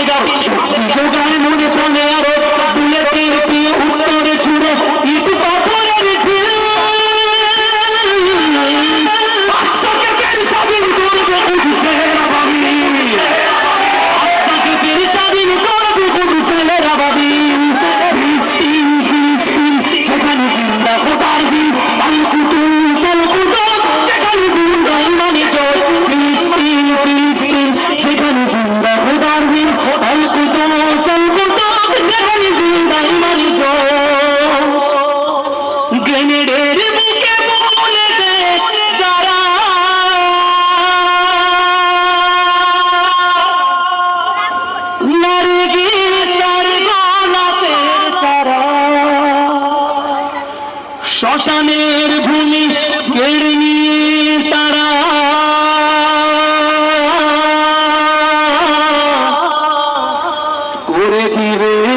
যাও শক্তি যোগায় মনে প্রাণে আরো বুলেটের প্রিয় উত্তরে ছুড়ে ইট পাথরের ঢিল আকসাকে ফের স্বাধীন করবে কুদুসের আবাবিল আকসাকে ফের স্বাধীন করবে কুদুসের আবাবিল ফিলিস্তিন ফিলিস্তিন যেখানে জিন্দা খোদার দিন আল কুদুস যেখানে জিন্দা ইমানি জোশ ফিলিস্তিন ফিলিস্তিন যেখানে জিন্দা খোদার দিন আল কুদুস যেখানে জিন্দা ইমানি জোশ গ্রেনেডের বুকে বলে দে যারা নারগিসের গোলাপের চারা শ্মশানের ভূমি কেড়ে নিয়ে তারা করে দিবে